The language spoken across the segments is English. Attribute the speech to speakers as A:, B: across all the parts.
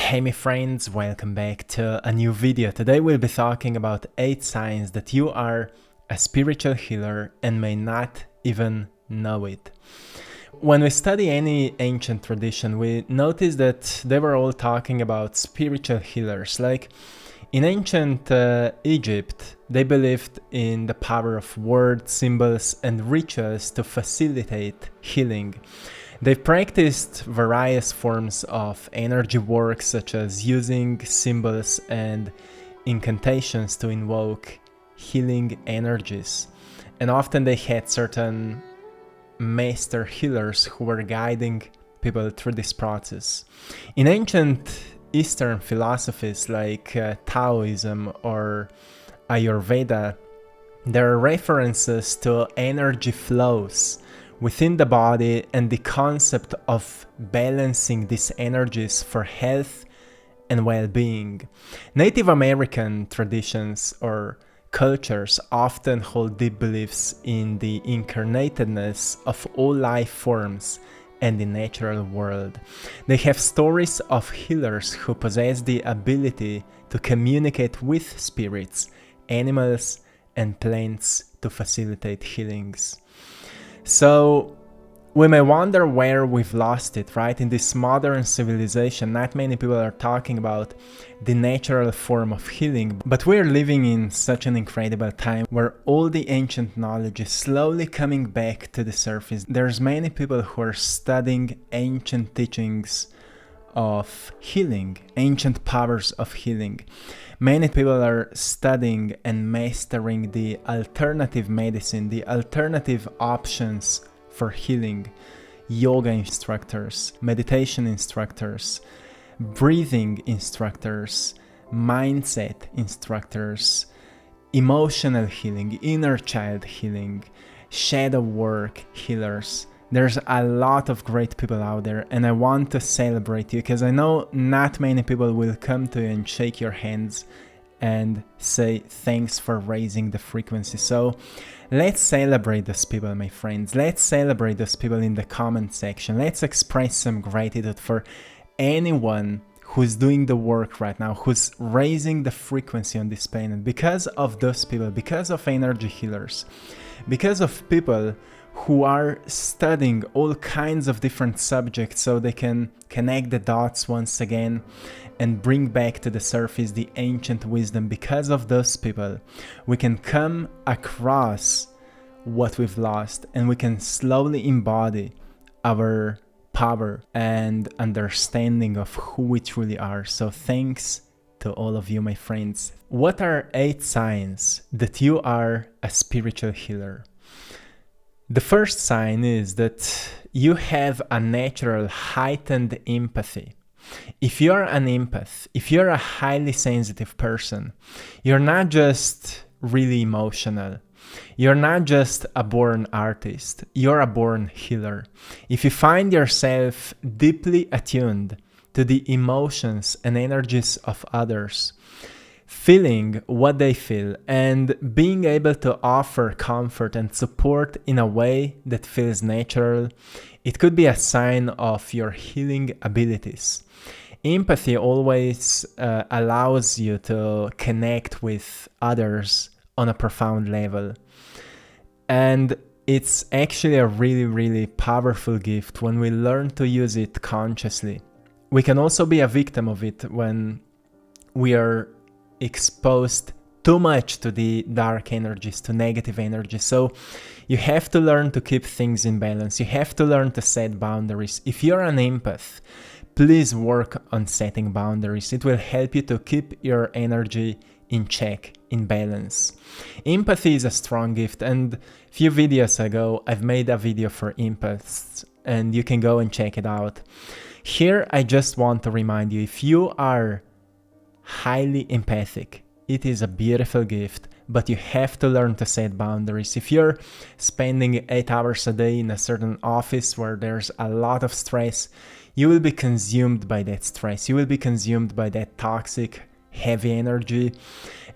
A: Hey my friends, welcome back to a new video. Today we'll be talking about 8 signs that you are a spiritual healer and may not even know it. When we study any ancient tradition, we notice that they were all talking about spiritual healers. Like in ancient Egypt, they believed in the power of words, symbols, and rituals to facilitate healing. They practiced various forms of energy work, such as using symbols and incantations to invoke healing energies. And often they had certain master healers who were guiding people through this process. In ancient Eastern philosophies like Taoism or Ayurveda, there are references to energy flows within the body and the concept of balancing these energies for health and well-being. Native American traditions or cultures often hold deep beliefs in the incarnatedness of all life forms and the natural world. They have stories of healers who possess the ability to communicate with spirits, animals, and plants to facilitate healings. So we may wonder where we've lost it, right? In this modern civilization, not many people are talking about the natural form of healing, but we're living in such an incredible time where all the ancient knowledge is slowly coming back to the surface. There's many people who are studying ancient teachings of healing, ancient powers of healing. Many people are studying and mastering the alternative medicine, the alternative options for healing. Yoga instructors, meditation instructors, breathing instructors, mindset instructors, emotional healing, inner child healing, shadow work healers. There's a lot of great people out there, and I want to celebrate you because I know not many people will come to you and shake your hands and say thanks for raising the frequency. So let's celebrate those people, my friends. Let's celebrate those people in the comment section. Let's express some gratitude for anyone who's doing the work right now, who's raising the frequency on this planet. Because of those people, because of energy healers, because of people who are studying all kinds of different subjects so they can connect the dots once again and bring back to the surface the ancient wisdom. Because of those people, we can come across what we've lost and we can slowly embody our power and understanding of who we truly are. So thanks to all of you, my friends. What are 8 signs that you are a spiritual healer? The first sign is that you have a natural heightened empathy. If you're an empath, if you're a highly sensitive person, you're not just really emotional. You're not just a born artist, you're a born healer. If you find yourself deeply attuned to the emotions and energies of others, feeling what they feel and being able to offer comfort and support in a way that feels natural, it could be a sign of your healing abilities. Empathy always allows you to connect with others on a profound level. And it's actually a really powerful gift when we learn to use it consciously. We can also be a victim of it when we are exposed too much to the dark energies, to negative energies. So you have to learn to keep things in balance. You have to learn to set boundaries. If you're an empath, please work on setting boundaries. It will help you to keep your energy in check, in balance. Empathy is a strong gift, and a few videos ago I've made a video for empaths and you can go and check it out. Here I just want to remind you, if you are highly empathic, it is a beautiful gift, but you have to learn to set boundaries. If you're spending 8 hours a day in a certain office where there's a lot of stress, you will be consumed by that stress. You will be consumed by that toxic, heavy energy,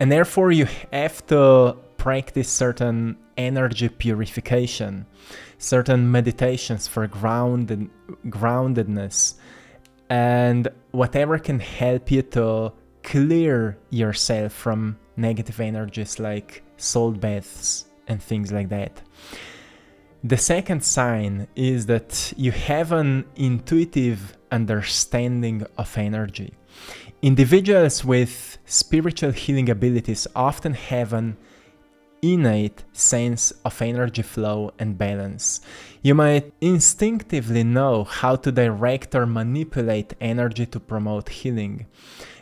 A: and therefore you have to practice certain energy purification, certain meditations for groundedness, and whatever can help you to clear yourself from negative energies like salt baths and things like that. The second sign is that you have an intuitive understanding of energy. Individuals with spiritual healing abilities often have an innate sense of energy flow and balance. You might instinctively know how to direct or manipulate energy to promote healing.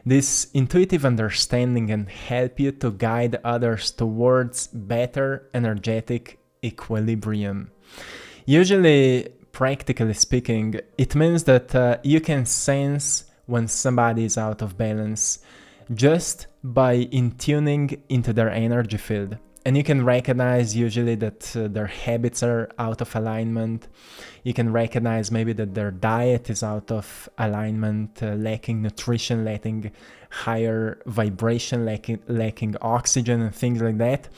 A: This intuitive understanding can help you to guide others towards better energetic equilibrium. Usually, practically speaking, it means that you can sense when somebody is out of balance just by in-tuning into their energy field. And you can recognize usually that their habits are out of alignment. You can recognize maybe that their diet is out of alignment, lacking nutrition, lacking higher vibration, lacking oxygen and things like that.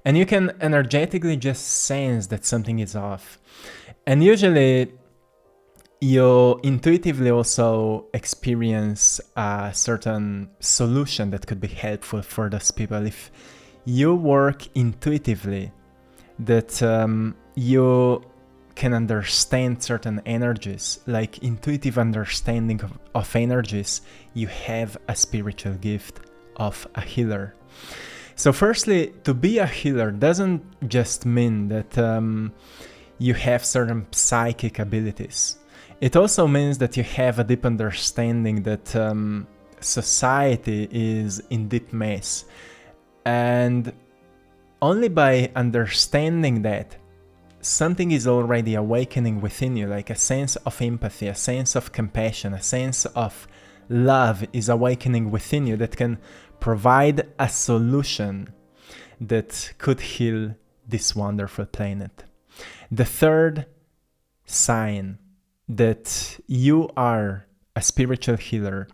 A: And you can energetically just sense that something is off. And usually you intuitively also experience a certain solution that could be helpful for those people. If you work intuitively, that you can understand certain energies, like intuitive understanding of energies, you have a spiritual gift of a healer. So firstly, to be a healer doesn't just mean that you have certain psychic abilities. It also means that you have a deep understanding that society is in deep mess. And only by understanding that, something is already awakening within you, like a sense of empathy, a sense of compassion, a sense of love is awakening within you that can provide a solution that could heal this wonderful planet. The third sign that you are a spiritual healer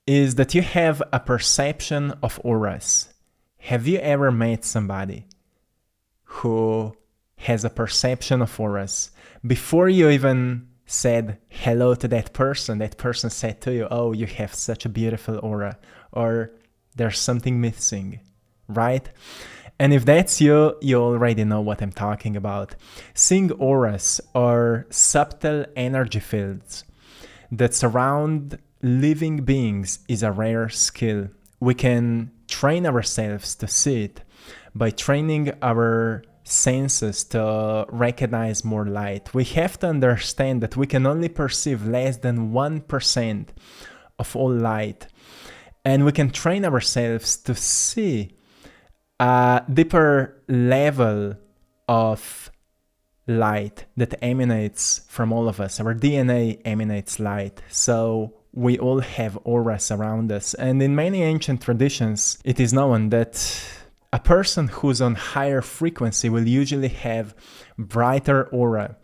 A: is that you have a perception of auras. Have you ever met somebody who has a perception of auras? Before you even said hello to that person said to you, oh, you have such a beautiful aura, or there's something missing, right? And if that's you, you already know what I'm talking about. Seeing auras or subtle energy fields that surround living beings is a rare skill. We can train ourselves to see it by training our senses to recognize more light. We have to understand that we can only perceive less than 1% of all light. And we can train ourselves to see a deeper level of light that emanates from all of us. Our DNA emanates light. So we all have auras around us. And in many ancient traditions, it is known that a person who's on higher frequency will usually have brighter aura.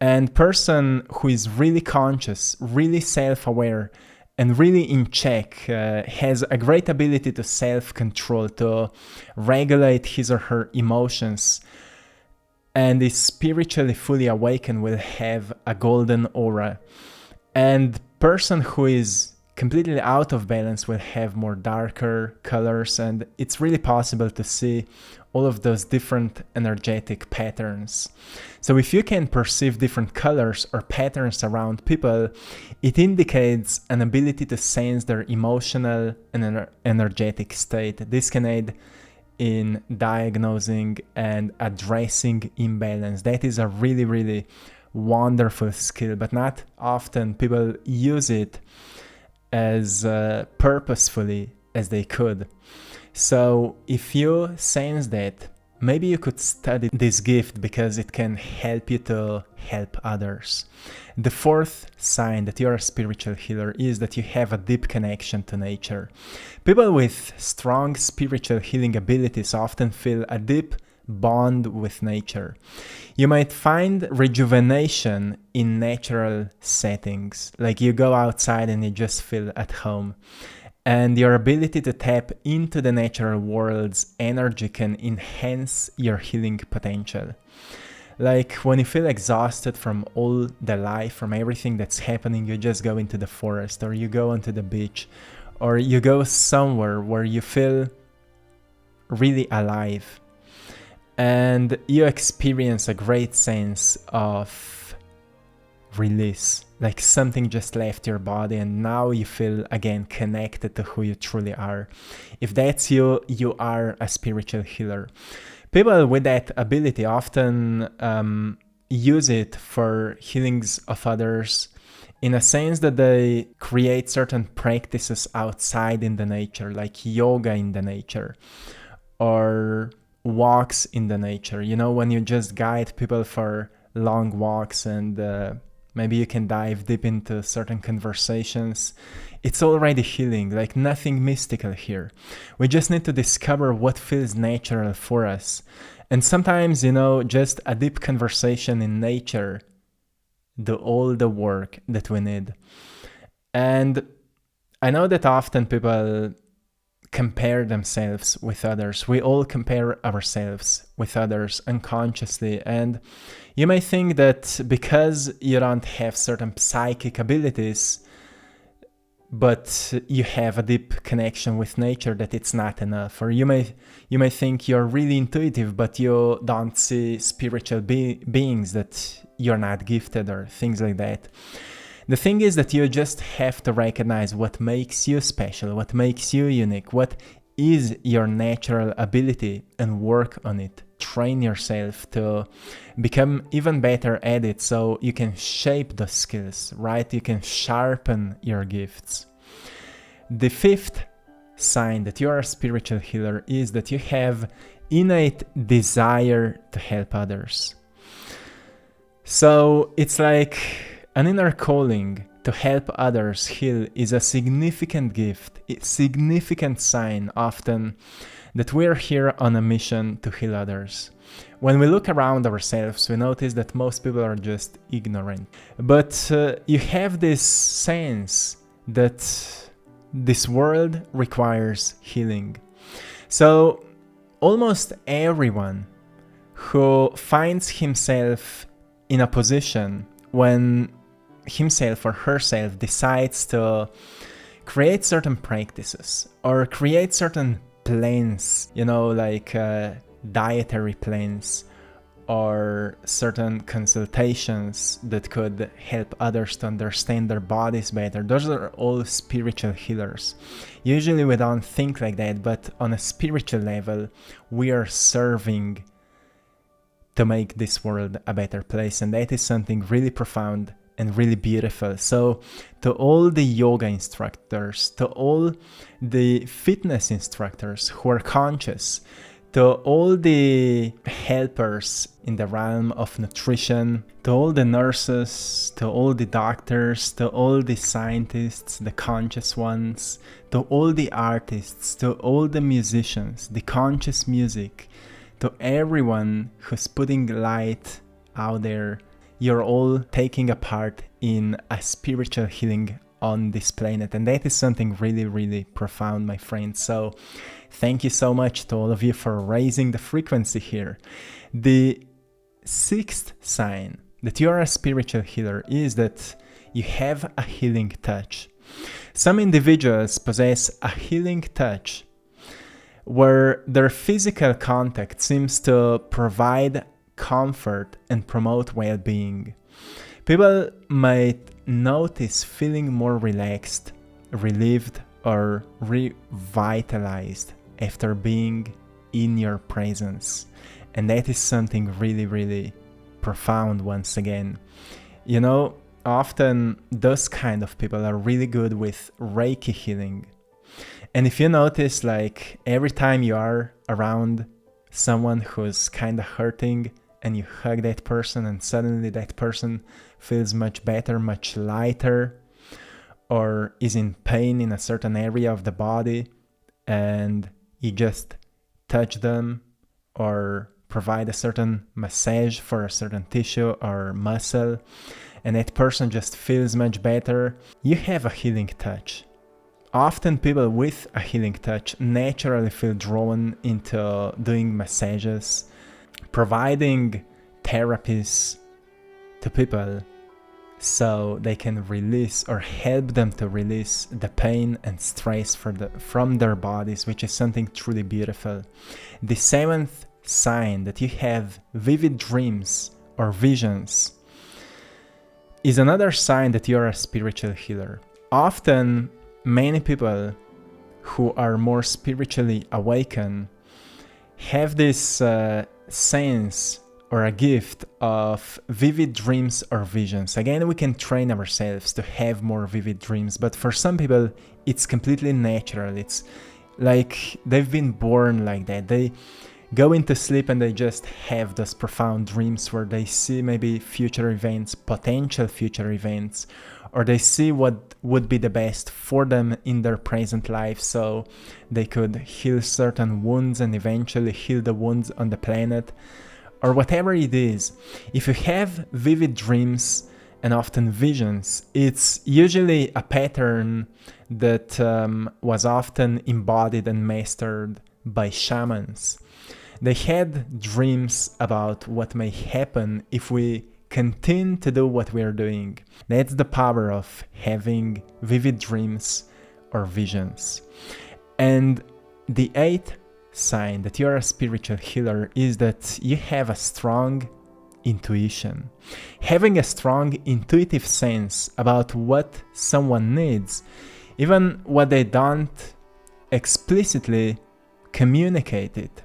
A: And person who is really conscious, really self-aware, and really in check, has a great ability to self-control, to regulate his or her emotions, and is spiritually fully awakened will have a golden aura. And person who is completely out of balance will have more darker colors, and it's really possible to see all of those different energetic patterns. So if you can perceive different colors or patterns around people, it indicates an ability to sense their emotional and energetic state. This can aid in diagnosing and addressing imbalance. That is a really, really wonderful skill, but not often people use it as purposefully as they could. So if you sense that, maybe you could study this gift because it can help you to help others. The fourth sign that you're a spiritual healer is that you have a deep connection to nature. People with strong spiritual healing abilities often feel a deep bond with nature. You might find rejuvenation in natural settings, like you go outside and you just feel at home. And your ability to tap into the natural world's energy can enhance your healing potential. Like when you feel exhausted from all the life, from everything that's happening, you just go into the forest, or you go onto the beach, or you go somewhere where you feel really alive, and you experience a great sense of release, like something just left your body and now you feel again connected to who you truly are. If that's you, you are a spiritual healer. People with that ability often use it for healings of others, in a sense that they create certain practices outside in the nature, like yoga in the nature, or walks in the nature. You know, when you just guide people for long walks and maybe you can dive deep into certain conversations, it's already healing, like nothing mystical here. We just need to discover what feels natural for us. And sometimes, you know, just a deep conversation in nature do all the work that we need. And I know that often people compare themselves with others. We all compare ourselves with others unconsciously, and you may think that because you don't have certain psychic abilities, but you have a deep connection with nature, that it's not enough. Or you may think you're really intuitive, but you don't see spiritual beings, that you're not gifted, or things like that. The thing is that you just have to recognize what makes you special, what makes you unique, what is your natural ability, and work on it. Train yourself to become even better at it, so you can shape the skills, right? You can sharpen your gifts. The fifth sign that you are a spiritual healer is that you have innate desire to help others. So it's like an inner calling to help others heal is a significant gift, a significant sign often that we're here on a mission to heal others. When we look around ourselves, we notice that most people are just ignorant. But you have this sense that this world requires healing. So almost everyone who finds himself in a position when himself or herself decides to create certain practices or create certain plans, you know, like dietary plans or certain consultations that could help others to understand their bodies better. Those are all spiritual healers. Usually we don't think like that, but on a spiritual level, we are serving to make this world a better place, and that is something really profound and really beautiful. So to all the yoga instructors, to all the fitness instructors who are conscious, to all the helpers in the realm of nutrition, to all the nurses, to all the doctors, to all the scientists, the conscious ones, to all the artists, to all the musicians, the conscious music, to everyone who's putting light out there, you're all taking a part in a spiritual healing on this planet, and that is something really, really profound, my friends. So thank you so much to all of you for raising the frequency here. The sixth sign that you are a spiritual healer is that you have a healing touch. Some individuals possess a healing touch where their physical contact seems to provide comfort and promote well-being. People might notice feeling more relaxed, relieved, or revitalized after being in your presence. And that is something really, really profound once again. You know, often those kind of people are really good with Reiki healing. And if you notice, like every time you are around someone who's kind of hurting and you hug that person and suddenly that person feels much better, much lighter, or is in pain in a certain area of the body, and you just touch them or provide a certain massage for a certain tissue or muscle, and that person just feels much better, you have a healing touch. Often people with a healing touch naturally feel drawn into doing massages, providing therapies to people so they can release or help them to release the pain and stress from their bodies, which is something truly beautiful. The seventh sign that you have vivid dreams or visions is another sign that you're a spiritual healer. Often, many people who are more spiritually awakened have this sense or a gift of vivid dreams or visions. Again, we can train ourselves to have more vivid dreams, but for some people, it's completely natural. It's like they've been born like that. They go into sleep and they just have those profound dreams where they see maybe future events, potential future events, or they see what would be the best for them in their present life so they could heal certain wounds and eventually heal the wounds on the planet, or whatever it is. If you have vivid dreams and often visions, it's usually a pattern that was often embodied and mastered by shamans. They had dreams about what may happen if we continue to do what we are doing. That's the power of having vivid dreams or visions. And the eighth sign that you're a spiritual healer is that you have a strong intuition. Having a strong intuitive sense about what someone needs, even what they don't explicitly communicate it.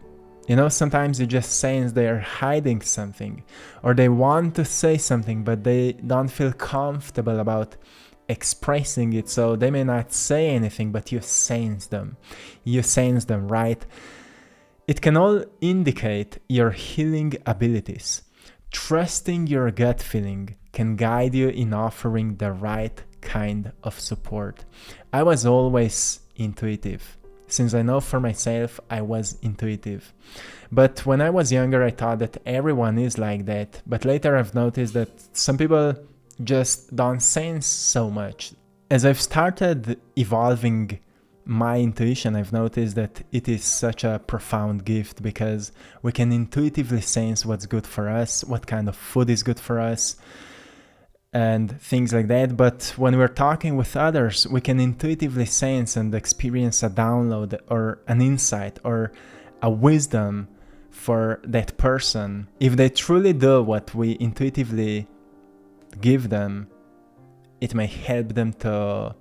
A: You know, sometimes you just sense they're hiding something, or they want to say something, but they don't feel comfortable about expressing it, so they may not say anything, but you sense them. You sense them, right? It can all indicate your healing abilities. Trusting your gut feeling can guide you in offering the right kind of support. I was always intuitive. Since I know for myself, I was intuitive. But when I was younger, I thought that everyone is like that. But later I've noticed that some people just don't sense so much. As I've started evolving my intuition, I've noticed that it is such a profound gift because we can intuitively sense what's good for us, what kind of food is good for us, and things like that. But when we're talking with others, we can intuitively sense and experience a download or an insight or a wisdom for that person. If they truly do what we intuitively give them, it may help them to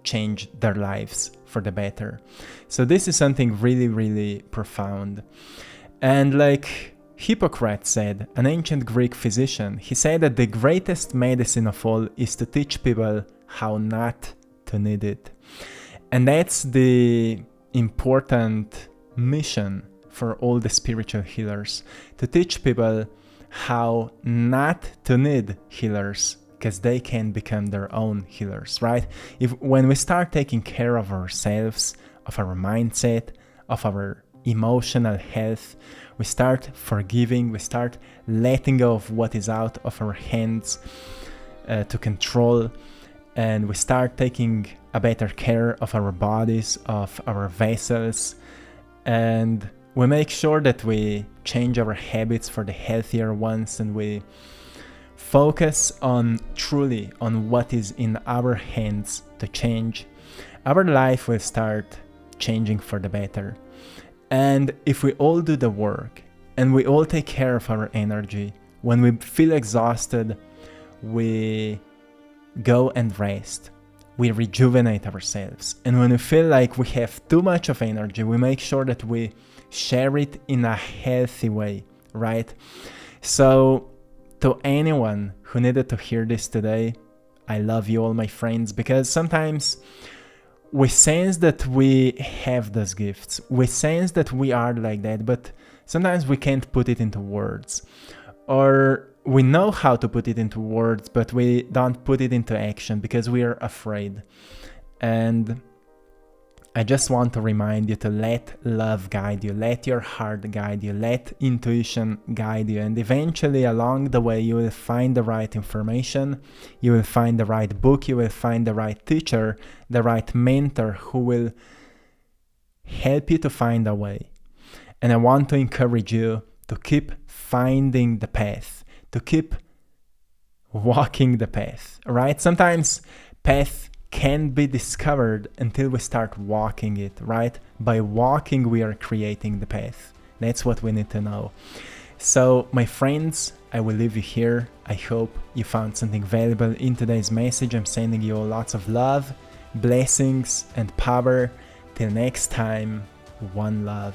A: change their lives for the better. So this is something really, really profound. And like Hippocrates said, an ancient Greek physician, he said that the greatest medicine of all is to teach people how not to need it. And that's the important mission for all the spiritual healers, to teach people how not to need healers, because they can become their own healers, right? When we start taking care of ourselves, of our mindset, of our emotional health, we start forgiving, we start letting go of what is out of our hands to control, and we start taking a better care of our bodies, of our vessels, and we make sure that we change our habits for the healthier ones, and we focus truly on what is in our hands to change. Our life will start changing for the better. And if we all do the work and we all take care of our energy, when we feel exhausted, we go and rest. We rejuvenate ourselves. And when we feel like we have too much of energy, we make sure that we share it in a healthy way, right? So to anyone who needed to hear this today, I love you all, my friends, because sometimes we sense that we have those gifts. We sense that we are like that, but sometimes we can't put it into words. Or we know how to put it into words, but we don't put it into action because we are afraid. And I just want to remind you to let love guide you, let your heart guide you, let intuition guide you, and eventually along the way you will find the right information, you will find the right book, you will find the right teacher, the right mentor who will help you to find a way. And I want to encourage you to keep finding the path, to keep walking the path, right? Sometimes path can't be discovered until we start walking it, right? By walking, we are creating the path. That's what we need to know. So, my friends, I will leave you here. I hope you found something valuable in today's message. I'm sending you lots of love, blessings, and power. Till next time, one love.